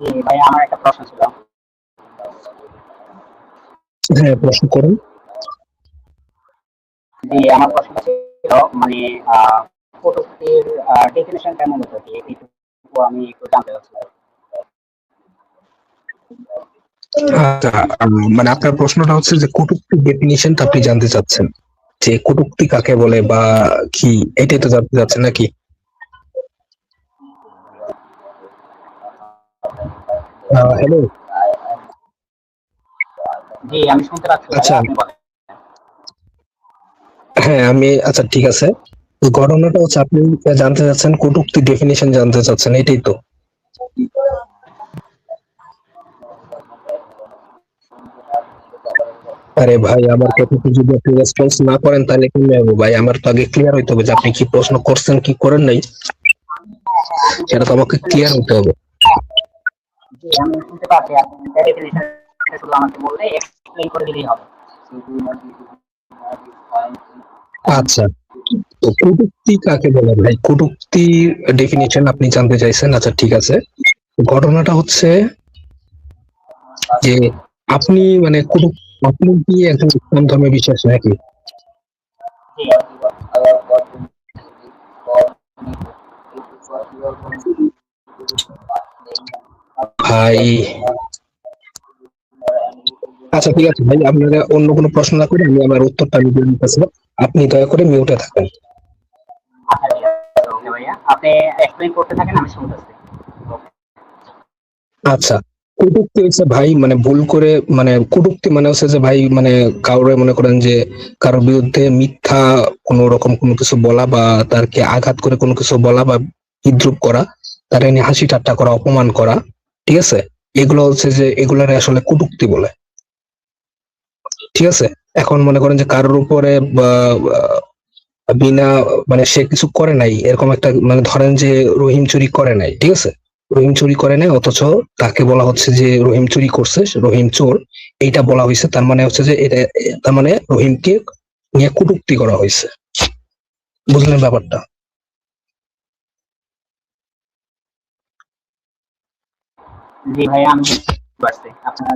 ভাই আমার একটা প্রশ্ন ছিল। হ্যাঁ, প্রশ্ন করুন। আমার প্রশ্নটা ছিল মানে কটূক্তির ডেফিনেশন কেমন হতো কি এইটুকু আমি একটু জানতে চাচ্ছিলাম। আচ্ছা, মানে আপনার প্রশ্নটা হচ্ছে যে কটূক্তির ডেফিনিশনটা আপনি জানতে চাচ্ছেন, যে কটূক্তি কাকে বলে বা কি, এটাই তো জানতে চাচ্ছেন নাকি? হ্যালো। জি আমি শুনতে পাচ্ছি ভাইয়া, আচ্ছা, আপনি বলেন। হ্যাঁ আমি, আচ্ছা ঠিক আছে। তো ঘটনাটা হচ্ছে আপনি জানতে চাচ্ছেন, কটূক্তি ডেফিনিশন জানতে চাচ্ছেন, এটাই তো? আরে ভাই, আমার কথাতে যদি আপনি রেসপন্স না করেন তাহলে কেমনে হবে ভাই? আমার তো আগে ক্লিয়ার হইতে হবে যে আপনি কি প্রশ্ন করছেন কি করেন নাই, হ্যাঁ আমি সেটা তো আমাকে আসলে ক্লিয়ার হইতে হবে। জি আমি শুনতে পাচ্ছি, আপনি ডেফিনেশন শুধু আমাকে বললে এক্সপ্লেইন করে দিলেই হবে। আচ্ছা, তো কটূক্তি কাকে বলে ভাই? কটূক্তির ডেফিনিশন আপনি জানতে চাইছেন, আচ্ছা ঠিক আছে। ঘটনাটা হচ্ছে যে আপনি মানে আপনি কি একজন ইসলাম ধর্মে বিশ্বাসী নাকি? জি ভাই, আচ্ছা ঠিক আছে ভাই, আপনারা অন্য কোনো প্রশ্ন না করে আমি আমার উত্তরটা আমি দিয়ে দিতেছি। আপনি দয়া করে মিউটে থাকেন। আচ্ছা ঠিক আছে, ওকে ভাইয়া আপনি এক্সপ্লেইন করতে থাকেন, আমি শুনতেছি। আচ্ছা, কটূক্তি হচ্ছে ভাই মানে ভুল করে, মানে কটূক্তি মানে হচ্ছে যে ভাই মানে কাউরে মনে করেন যে কারোর বিরুদ্ধে মিথ্যা কোনো রকম কোনো কিছু বলা বা তারকে আঘাত করে কোনো কিছু বলা বা বিদ্রুপ করা, তার নিয়ে হাসি ঠাট্টা করা, অপমান করা, ঠিক আছে? এগুলো হচ্ছে যে এগুলারে আসলে কটূক্তি বলে, ঠিক আছে? এখন মনে করেন যে কারোর উপরে বা বিনা, মানে সে কিছু করে নাই এরকম একটা, মানে ধরেন যে রহিম চুরি করে নাই, ঠিক আছে? রহিম চুরি করে নাই, অথচ তাকে বলা হচ্ছে যে রহিম চুরি করছে, রহিম চোর, এইটা বলা হয়েছে। তার মানে হচ্ছে যে এটা, তার মানে রহিমকে নিয়ে কটূক্তি করা হয়েছে। বুঝলেন ব্যাপারটা? জি ভাইয়া আমি বুঝতে পারছি আপনার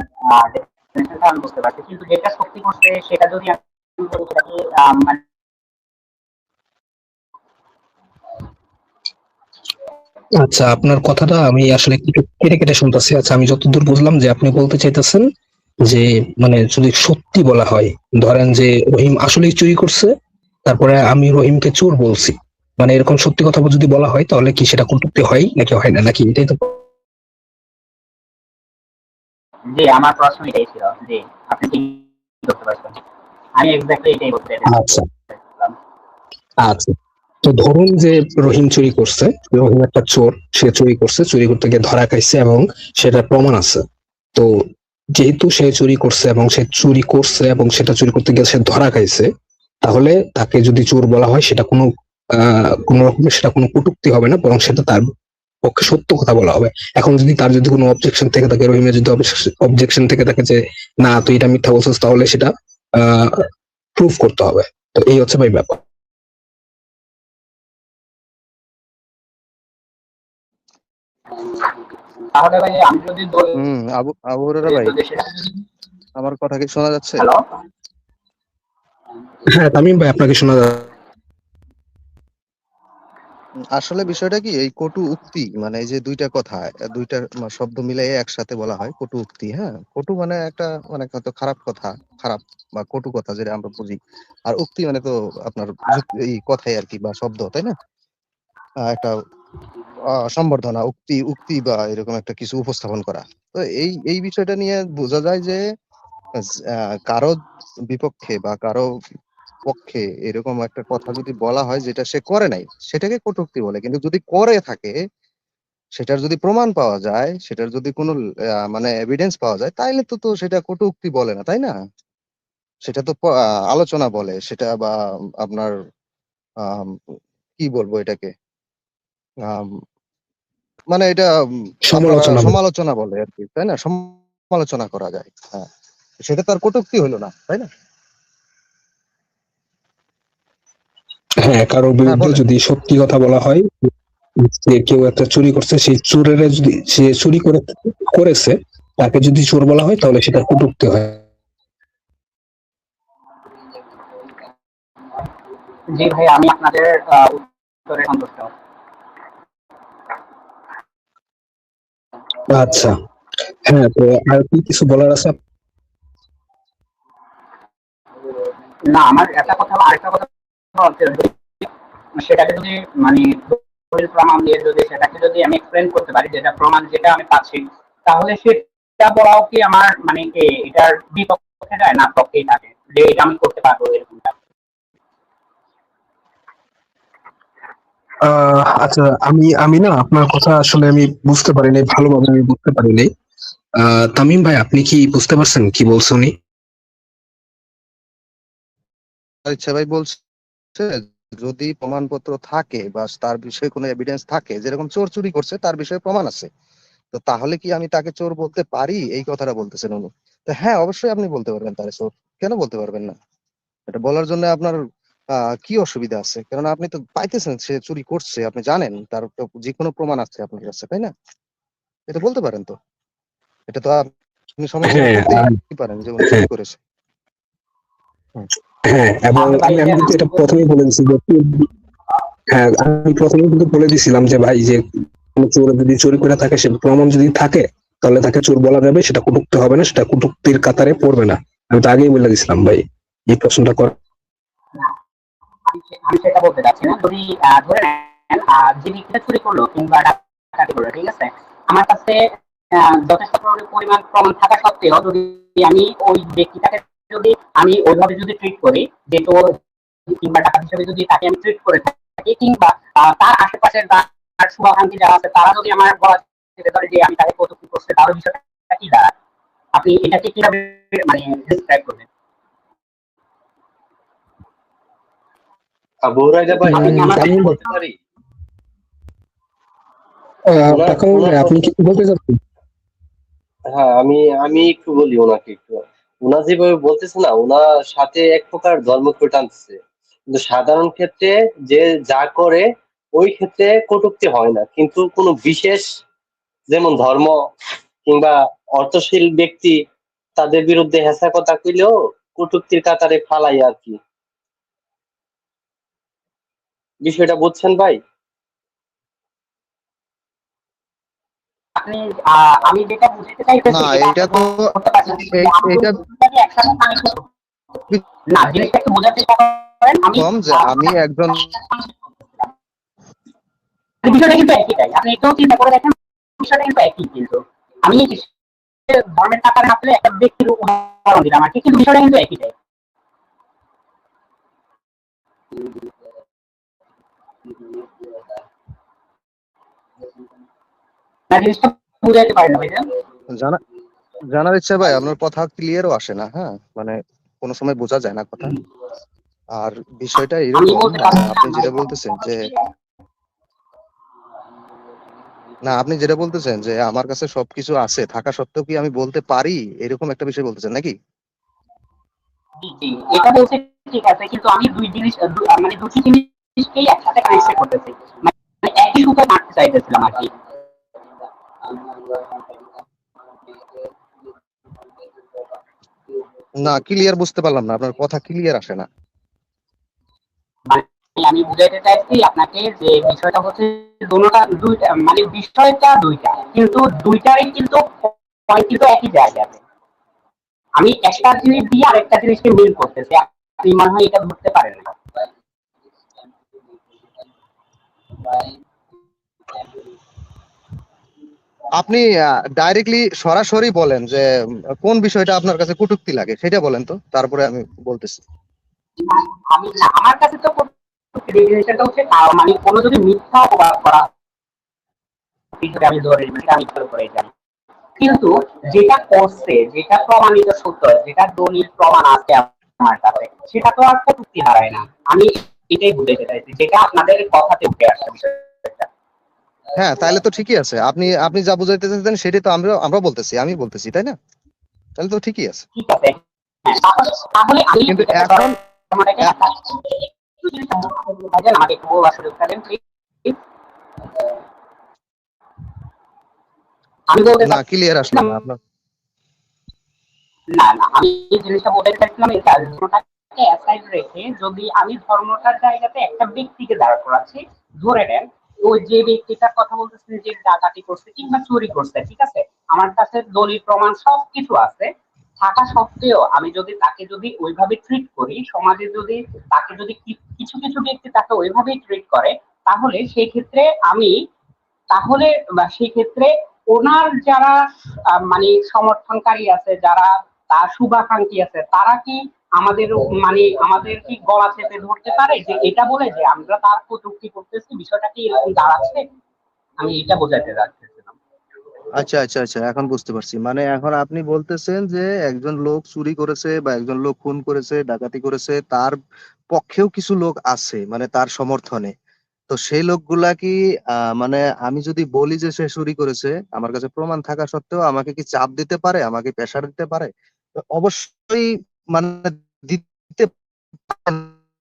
ডেফিনেশনটা আমি বুঝতে পারছি, কিন্তু যেটা সত্যি করছে সেটা যদি আমি বলি সেটা কি মানে আচ্ছা, আপনার কথাটা আমি আসলে একটু কেটে কেটে শুনতেছি। আচ্ছা, আমি যতদূর বুঝলাম যে আপনি বলতে চাইতেছেন যে মানে যদি সত্যি বলা হয়, ধরেন যে রহিম আসলেই চুরি করছে, তারপরে আমি রহিমকে চোর বলছি, মানে এরকম সত্যি কথা যদি বলা হয় তাহলে কি সেটা কটূক্তি হয় নাকি হয় না, নাকি এটাই তো? জি আমার প্রশ্ন এটাই ছিল। জি আপনি ঠিক করতে পারছেন, আমি এক্স্যাক্টলি এটাই বলতে আচ্ছা, চাইছিলাম। আচ্ছা। তো ধরুন যে রহিম চুরি করছে, রহিম একটা চোর, সে চুরি করছে, চুরি করতে গিয়ে ধরা খাইছে এবং সেটা প্রমাণ আছে। তো যেহেতু সে চুরি করছে এবং সে চুরি করছে এবং সেটা চুরি করতে গিয়ে সে ধরা খাইছে, তাহলে তাকে যদি চোর বলা হয় সেটা কোনো কোন রকমের সেটা কোনো কটূক্তি হবে না, বরং সেটা তার পক্ষে সত্য কথা বলা হবে। এখন যদি তার যদি কোনো অবজেকশন থেকে থাকে, রহিমের যদি অবজেকশন থেকে থাকে যে না তুই এটা মিথ্যা বলছিস, তাহলে সেটা প্রুফ করতে হবে। তো এই হচ্ছে ভাই ব্যাপার। তাহলে ভাই আমি যদি বলি আবু আবু হুরায়রা ভাই, যদি সেটা আমার কথা কি শোনা যাচ্ছে? হ্যালো হ্যাঁ, তামিম ভাই, আপনাকে শোনা যাচ্ছে। আসলে বিষয়টা কি, এই কটু উক্তি মানে এই যে দুইটা কথা, দুইটা শব্দ মিলাই একসাথে বলা হয় কটু উক্তি। হ্যাঁ, কটু মানে একটা, মানে কত খারাপ কথা, খারাপ বা কটু কথা যেটা আমরা বুঝি। আর উক্তি মানে তো আপনার এই কথাই আর কি, বা শব্দ, তাই না? একটা সম্বর্ধনা, উক্তি উক্তি বা এরকম একটা কিছু উপস্থাপন করা। তো এই বিষয়টা নিয়ে বোঝা যায় যে কারো বিপক্ষে বা কারো পক্ষে এরকম একটা কথা যদি বলা হয় যেটা সে করে নাই, সেটাকে কটূক্তি বলে। কিন্তু যদি করে থাকে, সেটার যদি প্রমাণ পাওয়া যায়, সেটার যদি কোনো মানে এভিডেন্স পাওয়া যায়, তাইলে তো সেটা কটূক্তি বলে না, তাই না? সেটা তো আলোচনা বলে সেটা, বা আপনার আম, কি বলবো এটাকে, আম, মানে এটা আপনারা সমালোচনা বলে। সমালোচনা বলে আর কি, তাই না? সমালোচনা করা যায়। হ্যাঁ, সেটা তার কটূক্তি হলো না, তাই না? হ্যাঁ, কারোর হ্যাঁ বিরুদ্ধে বলেন। যদি সত্যি কথা বলা হয়, যে কেউ একটা চুরি করছে, সেই চোরের যদি সে চুরি করেছে তাকে যদি চোর বলা হয় তাহলে সেটা কটূক্তি হয়। জি ভাই, আমি আপনাদের উত্তরে সন্তুষ্ট। আচ্ছা, হ্যাঁ, তো আর কি কিছু বলার আছে? না, আমার আরেকটা কথা বলতে, সেটাকে যদি মানে দলিল প্রমাণ দিয়ে সেটাকে যদি আমি এক্সপ্লেন করতে পারি, যেটা প্রমাণ যেটা আমি পাচ্ছি, তাহলে সেটা বলাও কি আমার মানে কি এটার বিপক্ষে যায় না পক্ষেই থাকে, যে এটা আমি করতে পারবো এরকমটা? আচ্ছা, আমি আমি না আপনার কথা আসলে আমি বুঝতে পারিনি, ভালোভাবে আমি বুঝতে পারিনি। তামিম ভাই, আপনি কি বুঝতে পারছেন কি বলছে উনি? আচ্ছা ভাই, বলছে যদি প্রমাণপত্র থাকে বা তার বিষয়ে কোনো এভিডেন্স থাকে, যেরকম চোর চুরি করছে তার বিষয়ে প্রমাণ আছে, তো তাহলে কি আমি তাকে চোর বলতে পারি, এই কথাটা বলতেছেন উনি। তো হ্যাঁ, অবশ্যই আপনি বলতে পারবেন তারে চোর, কেন বলতে পারবেন না? এটা বলার জন্য আপনার কি অসুবিধা আছে? কারণ আপনি তো পাইতেছেন সে চুরি করছে, আপনি জানেন তার তো যে কোনো প্রমাণ আছে আপনার কাছে, তাই না? এটা বলতে পারেন তো, এটা তো আপনি সমালোচনা হ্যাঁ, করতেই পারেন যে উনি হ্যাঁ, চুরি করেছে। হুম। হ্যাঁ, এবং তাহলে ভাই আমি যে আমি কিন্তু আমি এটা বলছি, প্রথমেই বলে দিচ্ছি যে হ্যাঁ, আমি প্রথমেই কিন্তু বলে দিছিলাম যে ভাই, যে কোনো চোর যদি চুরি করে থাকে, সে প্রমাণ যদি থাকে তাহলে তাকে চোর বলা যাবে, সেটা কটূক্তি হবে না, সেটা কটূক্তির কাতারে পড়বে না। আমি তো আগেই বলে দিছিলাম ভাই, এই প্রশ্নটা কর। আমি সেটা বলতে চাচ্ছি না। যদি ধরে নেন যে ব্যক্তিটা চুরি করলো কিংবা ডাকাতি করলো, ঠিক আছে, আমার কাছে যথেষ্ট পরিমাণ প্রমাণ থাকা সত্ত্বেও যদি আমি ওই ব্যক্তিটাকে যদি আমি ওইভাবে যদি ট্রিট করি, যে তোর কিংবা ডাকাত হিসেবে যদি তাকে আমি ট্রিট করে থাকি, কিংবা তার আশেপাশের তার শুভাকাঙ্ক্ষী যারা আছে তারা যদি আমার বলা যেতে পারে যে আমি তাকে কটূক্তি করছে, তার বিষয়টা কি দাঁড়ায়? আপনি এটাকে কিভাবে মানে ডিসক্রাইব করবেন? আবু হুরায়রা ভাই, আপনি কি আমি আমার কি তামিম ভাই, বলতে পারি? ওনার তাকাউল ওনার ভাই, আপনি প্রশ্ন, কি বলতে চাচ্ছেন? হ্যাঁ, আমি একটু বলি ওনাকে একটু। ওনা যেভাবে বলতেছে না, ওনার সাথে এক প্রকার ধর্মকে টানতেছে, কিন্তু সাধারণ ক্ষেত্রে যে যা করে ওই ক্ষেত্রে কটূক্তি হয় না, কিন্তু কোনো বিশেষ যেমন ধর্ম কিংবা অর্থশীল ব্যক্তি, তাদের বিরুদ্ধে হেঁচা কথা কইলেও কটূক্তির কাতারে ফালাই আর কি। বিষয়টা বুঝছেন ভাই? আপনি আমি যেটা বুঝতে চাইতেছি না, সেটা এইটা আপনি তো বলতে পারছেন না। আমি এইটা দুটাকে একসাথে কানেক্ট করব না, জিনিসটা একটু বোঝার চেষ্টা করেন। আমি কম যে আমি একজন, বিষয়টা কিন্তু একইটাই, আপনি একটু চিন্তা করে দেখেন, বিষয়টা কিন্তু একই। কিন্তু আমি ধর্মের কাতারে আসলে একটা ব্যক্তির উদাহরণ দিলাম আর কি, কিন্তু বিষয়টা কিন্তু একইটাই। না, জিনিসটা বুঝাইতে পারেন না ভাইয়া? জানা জানার ইচ্ছা ভাই, আপনার কথা ক্লিয়ারও আসে না, হ্যাঁ, মানে কোনো সময় বোঝা যায় না কথা। আর বিষয়টা আমি এরকম, বলতে পারছিলাম আপনি ভাই, যেটা বলতেছেন যে, না, আপনি যেটা বলতেছেন যে আমার কাছে সবকিছু আছে থাকা সত্ত্বেও কি আমি বলতে পারি, এরকম একটা বিষয় বলতেছেন নাকি? জি, জি, এটা বলছে ঠিক আছে, কিন্তু আমি দুই জিনিস মানে দুটি জিনিসকেই একসাথে কানেক্ট করতেছি, মানে একই সুতো মারতে চাইতেছিলাম আর কি। না, ক্লিয়ার বুঝতে পারলাম না, আপনার কথা ক্লিয়ার আসে না। মানে আমি বুঝাইতে চাইছি আপনাকে যে বিষয়টা হচ্ছে দুটোটা দুইটা, মানে বিষয়টা দুইটা, কিন্তু দুইটারই কিন্তু পয়েন্ট কিন্তু একই জায়গাতে। আমি একটা জিনিস দিয়ে আরেকটা জিনিসকে মিল করতেছি, আপনি মনে হয় এটা বুঝতে পারেন না। আপনি ডাইরেক্টলি সরাসরি বলেন যে কোন বিষয়টা আপনার কাছে কটূক্তি লাগে, সেটা বলেন তো, তারপরে আমি বলতেছি। আমি না, আমার কাছে তো জিনিসটা হচ্ছে মানে কোনো যদি মিথ্যা অপবাদ করা হিসেবে আমি ধরে নিই, আমি ভালো করে জানি, কিন্তু যেটা করছে, যেটা প্রমাণিত সত্য, যেটা দলিল প্রমাণ আছে আমার কাছে, সেটা তো আর কটূক্তি হারায় না। আমি এটাই বুঝাইতে চাইছি, যেটা আপনাদের কথাতে উঠে আসছে বিষয়টা। হ্যাঁ, তাহলে তো ঠিকই আছে, আপনি আপনি যা বুঝাইতে চাইছেন সেটাই তো আমরা বলতেছি, আমি বলতেছি, তাই না? তাহলে তো ঠিকই আছে। ঠিক আছে, হ্যাঁ, তাহলে আমি কিন্তু এটাকে এখন আমাকে একটু জিনিস আমাকে একটু বলার সুযোগ দেন, please। আমি বলতে না, ক্লিয়ার আসলো চাচ্ছিলাম, না আপনার। না না আমি এই জিনিসটা বলতে চাচ্ছিলাম, এই ধর্মটাকে অ্যাসাইড রেখে যদি আমি ধর্মটার জায়গাতে একটা ব্যক্তিকে দাঁড় করাচ্ছি, ধরে নেন ওই যে ব্যক্তিটার কথা বলতেছেন যে ডাকাতি করছে কিংবা চুরি করছে, ঠিক আছে, আমার কাছে দলিল প্রমাণ সবকিছু আছে, থাকা সত্ত্বেও আমি যদি তাকে যদি ওইভাবে ট্রিট করি, সমাজে যদি তাকে যদি কিছু কিছু ব্যক্তি তাকে ওইভাবেই ট্রিট করে, তাহলে সেই ক্ষেত্রে আমি তাহলে বা সেই ক্ষেত্রে ওনার যারা মানে সমর্থনকারী আছে, যারা তার শুভাকাঙ্ক্ষী আছে, তারা কি আমাদের মানে আমাদের কি গলা চেপে ধরতে পারে যে এটা বলে যে আমরা তার কটূক্তি করতেছি, বিষয়টা কি এরকম দাঁড়াচ্ছে? আমি এটা বোঝাতে চাচ্ছিলাম। আচ্ছা আচ্ছা আচ্ছা, এখন বুঝতে পারছি। মানে এখন আপনি বলতেছেন যে একজন লোক চুরি করেছে বা একজন লোক খুন করেছে, ডাকাতি করেছে, তার পক্ষেও কিছু লোক আছে মানে তার সমর্থনে। তো সেই লোকগুলা কি মানে আমি যদি বলি যে সে চুরি করেছে, আমার কাছে প্রমাণ থাকা সত্ত্বেও আমাকে কি চাপ দিতে পারে, আমাকে প্রেশার দিতে পারে? তো অবশ্যই মানে দিতে পারে।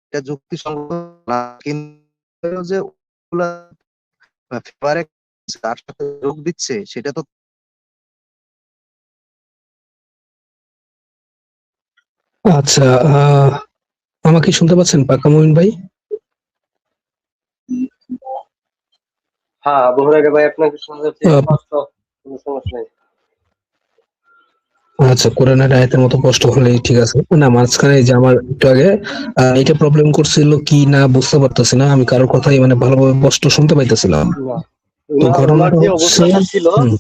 এটা যুক্তিসঙ্গত না, কিন্তু যে ওগুলা ফেভারে তার সাথে যোগ দিচ্ছে সেটা তো। আচ্ছা, আমাকে শুনতে পাচ্ছেন পাকা মমিন ভাই? হ্যাঁ, আবু হুরায়রা ভাই আপনাকে শোনা যাচ্ছে আহ, স্পষ্ট, কোনো সমস্যা নেই। আচ্ছা, কোরআনের আয়াতের মতো কষ্ট হলেই ঠিক আছে। না, মাঝখানে এই যে আমার একটু আগে এটা প্রবলেম করছিল কি না বুঝতে পারতেছি না, আমি কারোর কথাই মানে ভালোভাবে স্পষ্ট শুনতে পাইতেছিলাম। না, তো ওনার ঘটনাটা যে হচ্ছে, অবস্থানটা ছিল, হুম,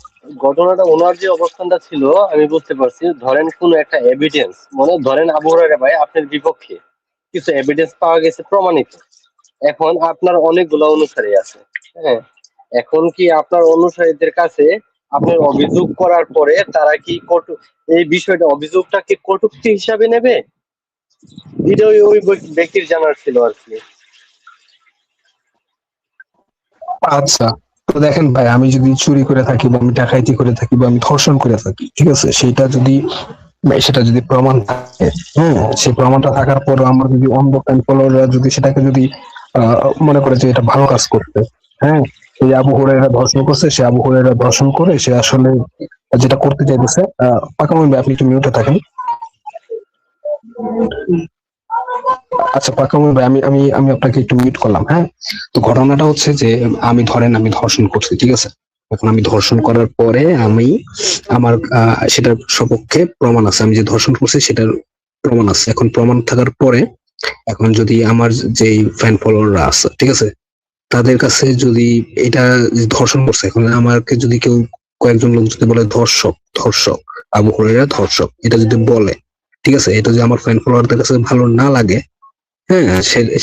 ঘটনাটা ওনার যে অবস্থানটা ছিল আমি বুঝতে পারছি। ধরেন কোন একটা এভিডেন্স, মানে ধরেন আবু হুরায়রা ভাই আপনার বিপক্ষে কিছু এভিডেন্স পাওয়া গেছে, প্রমাণিত। এখন আপনার অনেকগুলো অনুসারী আছে, হ্যাঁ, এখন কি আপনার অনুসারীদের কাছে আপনার অভিযোগ করার পরে তারা কি এই বিষয়টা অভিযোগটা কি কটূক্তি হিসাবে নেবে? এটা ওই ব্যক্তির জানার ছিল আর কি। আচ্ছা, তো দেখেন ভাই, আমি যদি চুরি করে থাকি বা আমি ডাকাইতি করে থাকি বা আমি ধর্ষণ করে থাকি, ঠিক আছে, সেটা যদি প্রমাণ থাকে, হ্যাঁ, সেই প্রমাণটা থাকার পর আমার যদি অন্ধ ফ্যান ফলোয়াররা যদি সেটাকে যদি মনে করে যে এটা ভালো কাজ করতে, হ্যাঁ, এই আবু হুরায়রা ধর্ষণ করছে, সে আবু হুরায়রা ধর্ষণ করে সে আসলে যেটা করতে চাইতেছে, পাকা মমিন ভাই আপনি একটু মিউটে থাকেন। আচ্ছা পাকা মমিন ভাই, আমি আমি আমি আপনাকে একটু মিউট করলাম, হ্যাঁ। তো ঘটনাটা হচ্ছে যে আমি ধর্ষণ করছি, ঠিক আছে। এখন আমি ধর্ষণ করার পরে আমার সেটার সপক্ষে প্রমাণ আছে, আমি যে ধর্ষণ করছি সেটার প্রমাণ আছে। এখন প্রমাণ থাকার পরে এখন যদি আমার যেই ফ্যান ফলোয়াররা আছে, ঠিক আছে, তাদের কাছে যদি এটা যে ধর্ষণ করছে, এখন আমাকে যদি কেউ কয়েকজন লোক যদি বলে ধর্ষক ধর্ষক আবু হুরায়রা ধর্ষক, এটা যদি বলে, ঠিক আছে, এটা যদি আমার ফ্যান ফলোয়ারদের কাছে ভালো না লাগে, হ্যাঁ,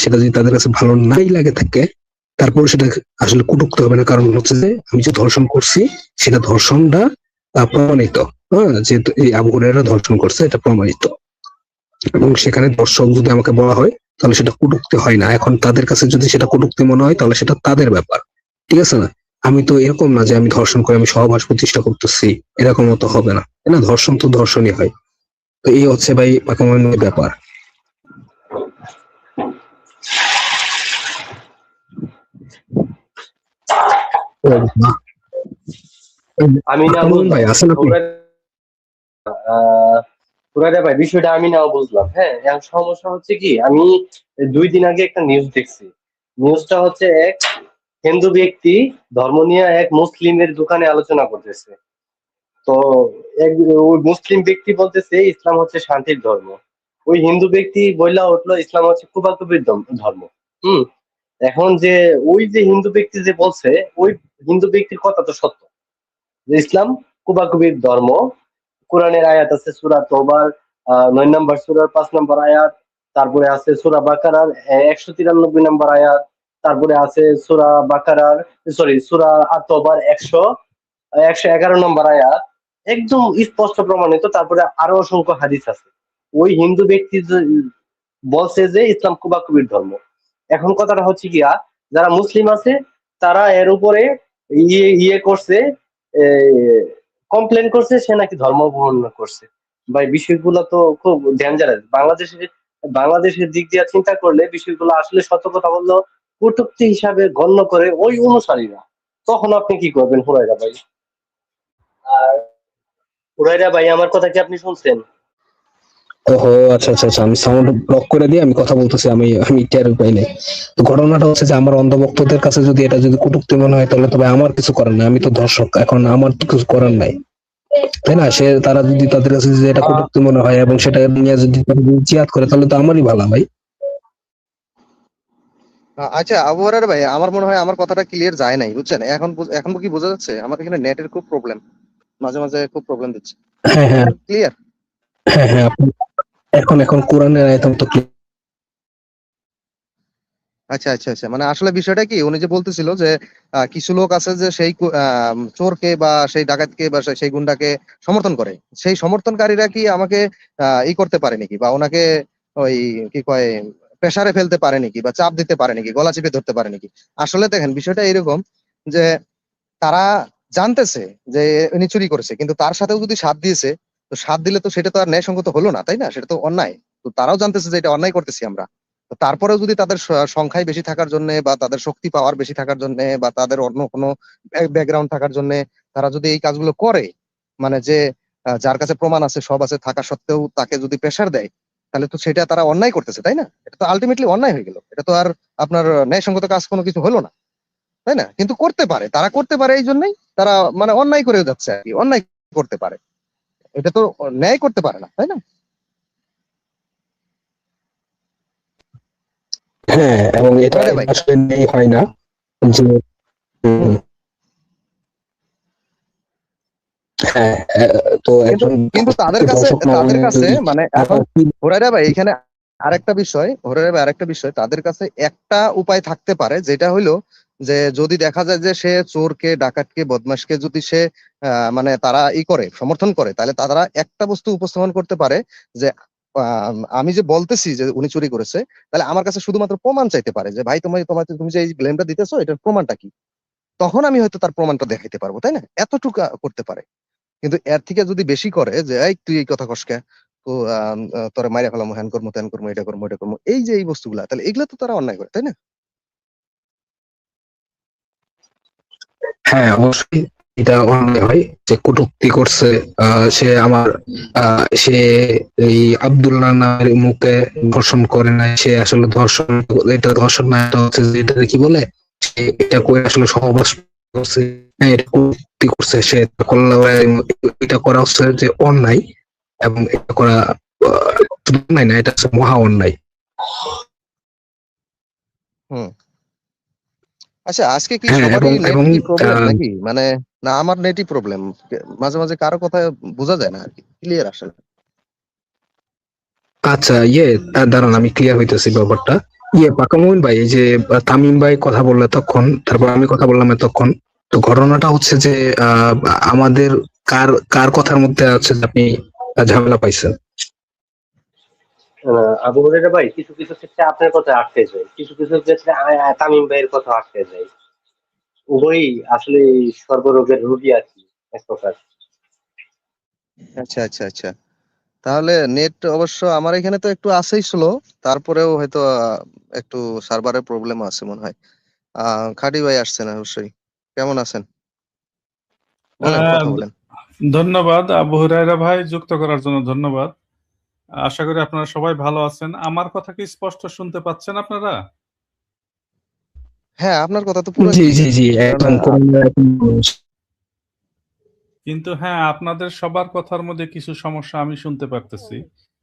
সেটা যদি তাদের কাছে ভালো নাই লাগে থাকে, তারপর সেটা আসলে কটূক্তি হবে না, কারণ হচ্ছে যে আমি যে ধর্ষণ করছি সেটা ধর্ষণটা প্রমাণিত, হ্যাঁ, যেহেতু এই আবু হুরায়রা ধর্ষণ করছে এটা প্রমাণিত, এবং সেখানে দর্শক যদি আমাকে বলা হয় তাহলে সেটা কটূক্তি হয় না। এখন তাদের কাছে যদি সেটা কটূক্তি মনে হয় তাহলে সেটা তাদের ব্যাপার, ঠিক আছে না। আমি তো এরকম না যে আমি ধর্ষণ করে আমি সহবাস প্রতিষ্ঠা করতেছি, এরকম তো হবে না, তাই না? ধর্ষণ তো ধর্ষণই হয়। তো এই হচ্ছে ভাই পাকামানের ব্যাপার। আমি না পাকামুন বুঝলাম ভাই আছেন আপনি? আহ পুরাটা ভাই, বিষয়টা আমি নাও বুঝলাম। হ্যাঁ, এখন সমস্যা হচ্ছে কি, আমি 2 দিন আগে একটা নিউজ দেখছি। নিউজটা হচ্ছে এক হিন্দু ব্যক্তি ধর্ম নিয়ে এক মুসলিমের দোকানে আলোচনা করতেছে। তো এক ওই মুসলিম ব্যক্তি বলতেছে ইসলাম হচ্ছে শান্তির ধর্ম। ওই হিন্দু ব্যক্তি বইলা উঠলো ইসলাম হচ্ছে কুবাকুবির ধর্ম। হুম। এখন যে ওই যে হিন্দু ব্যক্তি যে বলছে, ওই হিন্দু ব্যক্তির কথা তো সত্য যে ইসলাম কুবাকুবির ধর্ম। কোরআনের আয়াত আছে সূরা তওবার 9 নম্বর সূরার 5 নম্বর আয়াত, তারপরে আছে সূরা বাকারার 193 নম্বর আয়াত, তারপরে আছে সূরা বাকারার, সরি, সূরা তওবার 111 নম্বর আয়াত, একদম স্পষ্ট প্রমাণিত। তারপরে আরো অসংখ্য হাদিস আছে। ওই হিন্দু ব্যক্তি যে বলছে যে ইসলাম কুবাকুবির ধর্ম। এখন কথাটা হচ্ছে গিয়া, যারা মুসলিম আছে তারা এর উপরে ইয়ে করছে, কমপ্লেন করছে সে নাকি ধর্ম অবমাননা করছে। ভাই, বিষয়গুলো তো খুব ডেঞ্জারাস। বাংলাদেশের দিক দিয়ে চিন্তা করলে বিষয়গুলো আসলে সত্য কথা বললেও কটূক্তি হিসাবে গণ্য করে ওই অনুসারীরা, তখন আপনি কি করবেন হুরায়রা ভাই? আর হুরায়রা ভাই, আমার কথা কি আপনি শুনছেন? ওহো, আচ্ছা আচ্ছা আচ্ছা, আমি সাউন্ড ব্লক করে দিয়ে আমি কথা বলতেছি, আমি আমি টের পাই নাই। তো ঘটনাটা হচ্ছে যে আমার অন্ধভক্তদের কাছে যদি এটা যদি কটূক্তি মনে হয়, তাহলে তবে আমার কিছু করার নাই, আমি তো দর্শক, এখন আমার তো কিছু করার নাই, তাই না? তারা যদি তাদের কাছে যদি এটা কটূক্তি মনে হয় এবং সেটা নিয়ে যদি তারা যদি জিহাদ করে, তাহলে তো আমারই ভালো ভাই। আচ্ছা আবু হরাইরা ভাই, আমার মনে হয় আমার কথাটা ক্লিয়ার যায় নাই, বুঝছেন? এখন এখন কি বোঝা যাচ্ছে? আমার এখানে নেটের খুব প্রবলেম, মাঝে মাঝে খুব প্রবলেম দিচ্ছে। হ্যাঁ হ্যাঁ ক্লিয়ার? হ্যাঁ হ্যাঁ, এখন এখন কোরআনের আয়াত তো আচ্ছা আচ্ছা আচ্ছা, মানে আসলে বিষয়টা কি, উনি যে বলতেছিল যে কিছু লোক আছে যে সেই চোরকে বা সেই ডাকাতকে বা সেই গুন্ডাকে সমর্থন করে, সেই সমর্থনকারীরা কি আমাকে ই করতে পারে নাকি, বা ওনাকে ওই কি কয় প্রেসারে ফেলতে পারে নাকি, বা চাপ দিতে পারে নাকি, গলা চিপে ধরতে পারে নাকি? আসলে দেখেন বিষয়টা এরকম যে তারা জানতেছে যে উনি চুরি করেছে, কিন্তু তার সাথেও যদি সাথ দিয়েছে, তো সাথ দিলে তো সেটা তো আর ন্যায়সঙ্গত হলো না, তাই না? সেটা তো অন্যায়। তো তারাও জানতেছে যে এটা অন্যায় করতেছি আমরা। তো তারপরেও যদি তাদের সংখ্যায় বেশি থাকার জন্য, বা তাদের শক্তি পাওয়ার বেশি থাকার জন্য, বা তাদের অন্য কোনো ব্যাকগ্রাউন্ড থাকার জন্য তারা যদি এই কাজগুলো করে, মানে যে যার কাছে প্রমাণ আছে, সব আছে থাকা সত্ত্বেও তাকে যদি প্রেসার দেয়, তাহলে তো সেটা তারা অন্যায় করতেছে, তাই না? এটা তো আলটিমেটলি অন্যায় হয়ে গেল, এটা তো আর আপনার ন্যায়সঙ্গত কাজ কোনো কিছু হলো না, তাই না? কিন্তু করতে পারে, তারা করতে পারে, এই জন্যই তারা মানে অন্যায় করে যাচ্ছে আর কি, অন্যায় করতে পারে। এটা তো ন্যায় করতে পারে না, তাই না? হ্যাঁ, এবং এটা ওরে ভাই। এটা আসলে নেই হয় না যে হুম। উম, হ্যাঁ, তো কিন্তু একজন কিন্তু তাদের কাছে দর্শক তাদের নমনে কাছে যদি মানে এখন হুরায়রা ভাই এখানে আরেকটা বিষয়, তাদের কাছে একটা উপায় থাকতে পারে, যেটা হলো যে যদি দেখা যায় যে সে চোরকে, ডাকাতকে, বদমাশকে যদি সে মানে তারা করে সমর্থন করে, তাহলে তারা একটা বস্তু উপস্থাপন করতে পারে যে আমি যে বলতেছি যে উনি চুরি করেছে, তাহলে আমার কাছে শুধুমাত্র প্রমাণ চাইতে পারে যে ভাই তুমি যে এই ব্লেমটা দিতেছো, এটার প্রমাণটা কি? তখন আমি হয়তো তার প্রমাণটা দেখাইতে পারবো, তাই না? এতটুকু করতে পারে। কিন্তু এর থেকে যদি বেশি করে যে এই তুই এই কথা কসকে, তো তোরে মাইরা ফেলামু, হ্যান করবো, ত্যান করবো, এটা করবো, এটা করবো, এই যে এই বস্তুগুলা, তাহলে এগুলা তো তারা অন্যায় করে, তাই না? হ্যাঁ, অবশ্যই এটা অন্যায় হয় যে কটূক্তি করছে। সে আমার সে এই আব্দুল্লাহ নামের মুখে ধর্ষণ করে নাই, সে আসলে ধর্ষণ, এটা ধর্ষণ না, এটা হচ্ছে যে এটা কি বলে, সে এটা করে আসলে সহবাস করছে। হ্যাঁ, এটা কটূক্তি করছে, সে এটা করলে এটা করা হচ্ছে যে অন্যায়, এবং এটা করা শুধু অন্যায় না, এটা হচ্ছে মহা অন্যায়। হুম। আচ্ছা, আজকে কি হ্যাঁ, সবারই এবং নেট এবং কি প্রবলেম আহ, নাকি? মানে না, আমার নেটই প্রবলেম, মাঝে মাঝে কারো কথা বোঝা যায় না আর কি, ক্লিয়ার আসে না। আচ্ছা, দাঁড়ান, আমি ক্লিয়ার হইতেছি ব্যাপারটা। পাকা মুমিন ভাই, এই যে তামিম ভাই কথা বললো তখন, তারপর আমি কথা বললাম তখন। তো ঘটনাটা হচ্ছে যে আহ, আমাদের কার কার কথার মধ্যে আছে যে আপনি ঝামেলা পাইছেন? আবু হুরায়রা ভাই, কিছু কিছু ক্ষেত্রে আপনার কথা আটকে যায়, কিছু কিছু ক্ষেত্রে তামিম ভাইয়ের কথা আটকে যায়। উভয়ই আসলে সর্বরোগের রোগী আর কি, এক প্রকার। আচ্ছা আচ্ছা আচ্ছা, তাহলে নেট অবশ্য আমার এখানে তো একটু আছেই স্লো, তারপরেও হয়তো একটু সার্ভারের প্রবলেম আছে মনে হয়। খাটি ভাই আসছেন অবশ্যই, কেমন আছেন? বলেন, আহ, কথা বলেন। ধন্যবাদ আবু হুরায়রা ভাই, যুক্ত করার জন্য ধন্যবাদ। আশা করি আপনারা সবাই ভালো আছেন। আমার কথা কি স্পষ্ট শুনতে পাচ্ছেন আপনারা? হ্যাঁ, আপনার কথা তো পুরো জি জি ক্লিয়ার। জি, কারণ একদম কিন্তু হ্যাঁ, আপনাদের সবার কথার মধ্যে কিছু সমস্যা আমি শুনতে পারতেছি,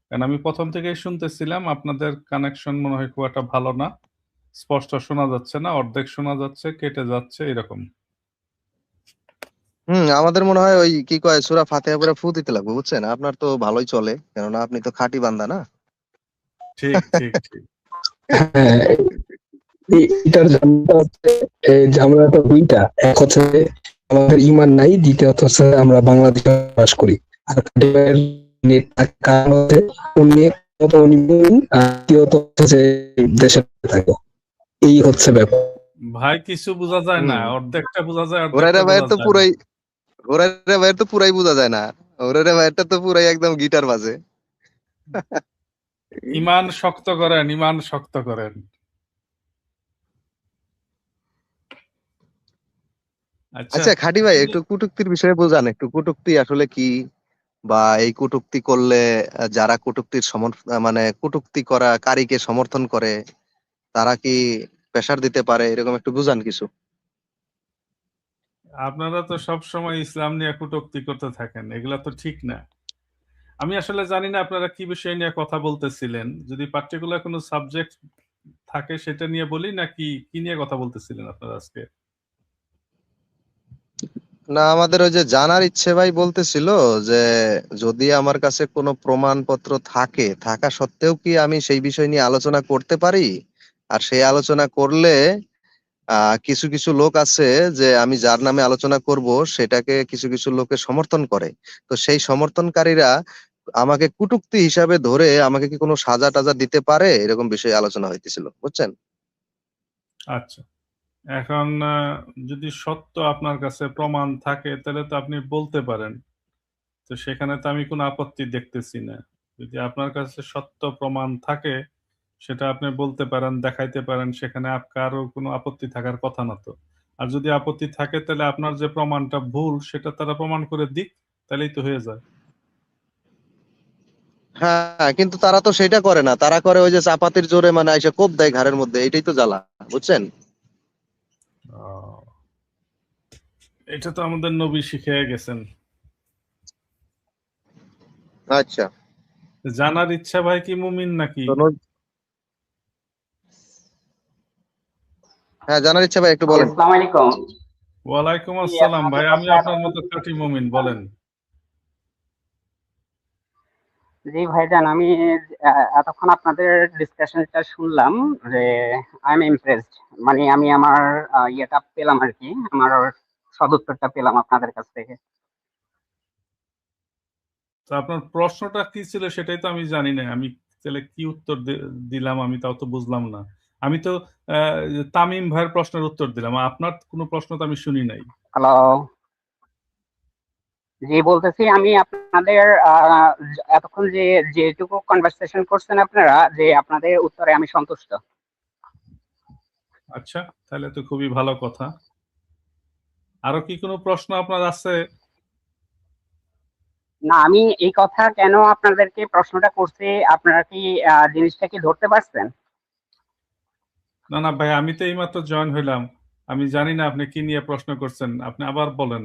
কারণ আমি প্রথম থেকেই শুনতেছিলাম আপনাদের কানেকশন মনে হয় খুব একটা ভালো না, স্পষ্ট শোনা যাচ্ছে না, অর্ধেক শোনা যাচ্ছে, কেটে যাচ্ছে, এরকম। আমাদের মনে হয় ওই কি কয় সূরা ফাতিহা পড়ে ফু দিতে লাগবে, বুঝছেন? আপনার তো ভালোই চলে, কেননা আপনি তো খাঁটি বান্দা না। ঠিক ঠিক ঠিক। হ্যাঁ, এটার ঝামেলাটা হচ্ছে, এই ঝামেলাটা দুইটা। এক হচ্ছে আমাদের ইমান নাই, দ্বিতীয়ত হচ্ছে আমরা বাংলাদেশে বাস করি। আর কাটিমের নেট থাকার কারণ হচ্ছে উনি উনি মুমিন, আর তৃতীয়ত হচ্ছে যে দেশে থাকে। এই হচ্ছে ব্যাপার। ভাই কিছু বোঝা যায় না, হুম। অর্ধেকটা বোঝা যায়, অর্ধেকটা হুরায়রা ভাইয়ের বোঝা তো যায় না। পুরাই হুরায়রা ভাইয়ের তো পুরাই বোঝা যায় না। হুরায়রা ভাইয়েরটা তো পুরাই একদম গিটার বাজে। ইমান শক্ত করেন, ইমান শক্ত করেন। আচ্ছা, আচ্ছা খাঁটি ভাই, একটু কটূক্তির বিষয়ে বোঝান, একটু কটূক্তি আসলে কি, বা এই কটূক্তি করলে যারা কটূক্তির মানে কটূক্তি করা কারীকে সমর্থন করে তারা কি প্রেসার দিতে পারে, এরকম একটু বুঝান কিছু। আপনারা তো সব সময় ইসলাম নিয়ে কটূক্তি করতে থাকেন, এগুলা তো ঠিক না। আমি আসলে জানি না আপনারা কি বিষয় নিয়ে কথা বলতেছিলেন। যদি পার্টিকুলার কোনো সাবজেক্ট থাকে সেটা নিয়ে বলি, নাকি কি নিয়ে কথা বলতেছিলেন আপনারা আজকে? না, আমাদের ওই যে জানার ইচ্ছে ভাই বলতেছিল যে যদি আমার কাছে কোনো প্রমাণপত্র থাকা সত্ত্বেও কি আমি সেই বিষয় নিয়ে আলোচনা করতে পারি, আর সেই আলোচনা করলে কিছু কিছু লোক আছে যে আমি যার নামে আলোচনা করব সেটাকে কিছু কিছু লোকে সমর্থন করে। তো সেই সমর্থনকারীরা আমাকে কটূক্তি হিসাবে ধরে আমাকে কি কোনো সাজা টাজা দিতে পারে, এরকম বিষয়ে আলোচনা হইতেছিল, বুঝছেন। আচ্ছা, এখন যদি সত্য আপনার কাছে প্রমাণ থাকে তাহলে তো আপনি বলতে পারেন। তো সেখানে তো আমি কোনো আপত্তি দেখতেছি না। যদি আপনার কাছে সত্য প্রমাণ থাকে সেটা আপনি বলতে পারেন, দেখাইতে পারেন, সেখানে কারো কোনো আপত্তি থাকার কথা না তো। আর যদি আপত্তি থাকে তাহলে আপনার যে প্রমাণটা ভুল সেটা তারা প্রমাণ করে দিক, তাহলেই তো হয়ে যায়। হ্যাঁ, কিন্তু তারা তো সেটা করে না, তারা করে ওই যে চাপাতির জোরে মানে আইসা কোপ দেয় ঘাড়ের মধ্যে, এটাই তো জ্বালা, বুঝছেন। আহ, এটা তো আমাদের নবী শিখিয়ে গেছেন। আচ্ছা, জানার ইচ্ছা ভাই কি মুমিন নাকি? তো হ্যাঁ, জানার ইচ্ছা ভাই, একটু জি, বলেন। আসসালামু আলাইকুম। ওয়ালাইকুম জি, আসসালাম আপনাদের ভাই, আমি কথা আপনার এতক্ষণ মতো খাঁটি মুমিন, বলেন। জি ভাইজান, আমি এতক্ষণ আপনাদের ডিসকাশনটা শুনলাম যে আই এম ইমপ্রেসড। মানে আমি আমার ইয়েটা পেলাম আর কি, আমার সদুত্তরটা পেলাম আপনাদের কাছ থেকে। তো আপনার প্রশ্নটা কি ছিল সেটাই তো আমি জানি না। আমি তাহলে কি উত্তর দিলাম আমি তাও তো বুঝলাম না। আমি তো তামিম ভাইয়ের প্রশ্নের উত্তর দিলাম, আপনার কোনো প্রশ্ন তো আমি শুনি নাই। হ্যালো। জি, বলতেছি আমি আপনাদের এতক্ষণ যে যেটুকু কনভারসেশন করছেন আপনারা, যে আপনাদের উত্তরে আমি সন্তুষ্ট। আচ্ছা, তাহলে তো খুবই ভালো কথা। আরো কি কোনো প্রশ্ন আপনার আছে? না, আমি এই কথা কেন আপনাদেরকে প্রশ্নটা করছি, আপনারা কি জিনিসটা কি ধরতে পারছেন? না না ভাই, আমি তো এইমাত্র জয়েন হইলাম, আমি জানি না আপনি কি নিয়ে প্রশ্ন করছেন, আপনি আবার বলেন।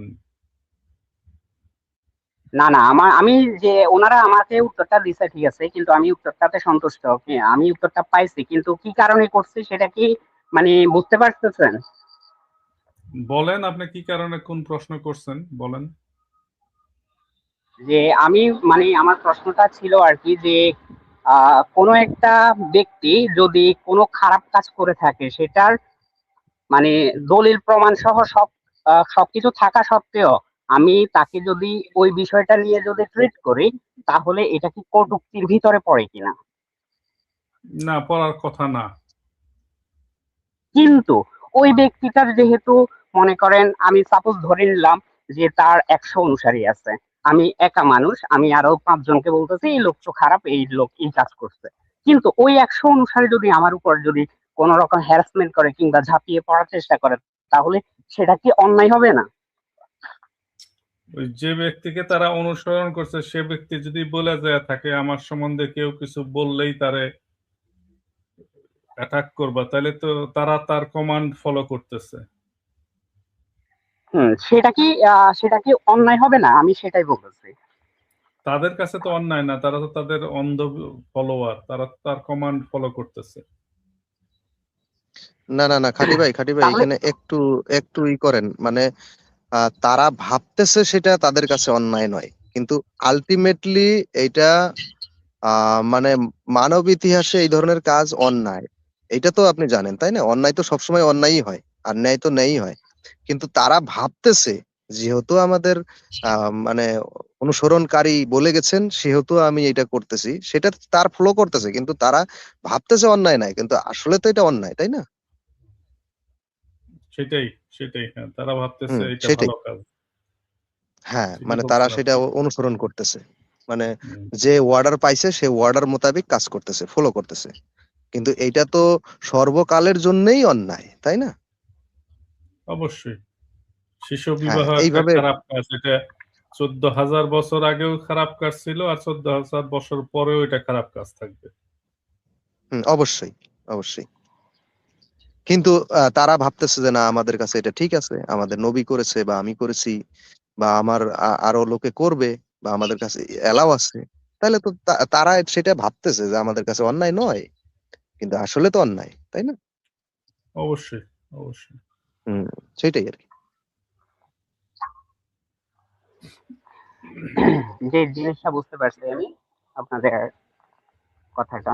না না, আমি যে ওনারা আমাকে উত্তরটা দিছে ঠিক আছে, কিন্তু আমি উত্তরটাতে সন্তুষ্ট। হ্যাঁ, আমি উত্তরটা পাইছি, কিন্তু কি কারণে করছি সেটা কি মানে বুঝতে পারতেছেন? বলেন আপনি কি কারণে কোন প্রশ্ন করছেন, বলেন। যে আমি মানে আমার প্রশ্নটা ছিল আর কি যে কোনো একটা ব্যক্তি যদি কোনো খারাপ কাজ করে থাকে, সেটার মানে দলিল প্রমাণ সহ সবকিছু থাকা সত্ত্বেও আমি তাকে যদি ওই বিষয়টা নিয়ে যদি ট্রিট করি, তাহলে এটা কি কটূক্তির ভিতরে পড়ে কিনা? না, পড়ার কথা না। কিন্তু ওই ব্যক্তিটার যেহেতু, মনে করেন আমি সাপোজ ধরে নিলাম যে তার 100 অনুসারী আছে, আমি একা মানুষ, আমি আরো 5 জনকে বলতেছি এই লোক তো খারাপ, এই লোক এই কাজ করছে, কিন্তু ওই 100 অনুসারী যদি আমার উপর যদি কোন রকম হ্যারাসমেন্ট করে কিংবা ঝাঁপিয়ে পড়ার চেষ্টা করে, তাহলে সেটা কি অন্যায় হবে না? ওই যে ব্যক্তিকে তারা অনুসরণ করছে সে ব্যক্তি যদি বলে যায় থাকে আমার সম্বন্ধে কেউ কিছু বললেই তারে অ্যাটাক করবা, তাহলে তো তারা তার কমান্ড ফলো করতেছে। সেটা কি অন্যায় হবে না? আমি সেটাই বলতেছি। তাদের কাছে তো অন্যায় না, তারা তো তাদের অন্ধ ফলোয়ার, তারা তার কমান্ড ফলো করতেছে। না না না, খাঁটি ভাই, তাহলে এখানে একটু একটু করেন, মানে তারা ভাবতেছে সেটা তাদের কাছে অন্যায় নয়, কিন্তু আলটিমেটলি এইটা মানে মানব ইতিহাসে এই ধরনের কাজ অন্যায়, এটা তো আপনি জানেন তাই না। অন্যায় তো সবসময় অন্যায়ই হয়, আর ন্যায় তো ন্যায়ই হয়। কিন্তু তারা ভাবতেছে যেহেতু আমাদের মানে অনুসরণকারী বলে গেছেন সেহেতু আমি এটা করতেছি, সেটা তার ফলো করতেছে, কিন্তু তারা ভাবতেছে অন্যায় নাই, কিন্তু আসলে তো এটা অন্যায়, তাই না। সেটাই, সেটাই, হ্যাঁ, তারা ভাবতেছে হুম, এটা সেটাই। ভালো কাজ। হ্যাঁ, ঠিকই মানে তারা বলছেন সেটা আপনি। অনুসরণ করতেছে, মানে হুম, যে অর্ডার পাইছে সে অর্ডার মোতাবেক কাজ করতেছে, ফলো করতেছে। কিন্তু এইটা তো সর্বকালের জন্যই অন্যায়, তাই না। অবশ্যই শিশু হ্যাঁ বিবাহ একটা এইভাবে খারাপ কাজ। এটা 14,000 বছর আগেও খারাপ কাজ ছিল, আর 14,000 বছর পরেও এটা খারাপ কাজ থাকবে। অবশ্যই অবশ্যই, কিন্তু তারা ভাবতেছে যে না আমাদের কাছে এটা ঠিক আছে, আমাদের নবী করেছে বা আমি করেছি বা আমার আরো লোকে করবে বা আমাদের কাছে এলাও আছে, তাহলে তো তারা সেটা ভাবতেছে যে আমাদের কাছে অন্যায় নয়, কিন্তু আসলে তো অন্যায়, তাই না? অবশ্যই, অবশ্যই। হুম, সেটাই আর কি। যে জিনিসটা বুঝতে পারছি আমি আপনাদের কথাটা।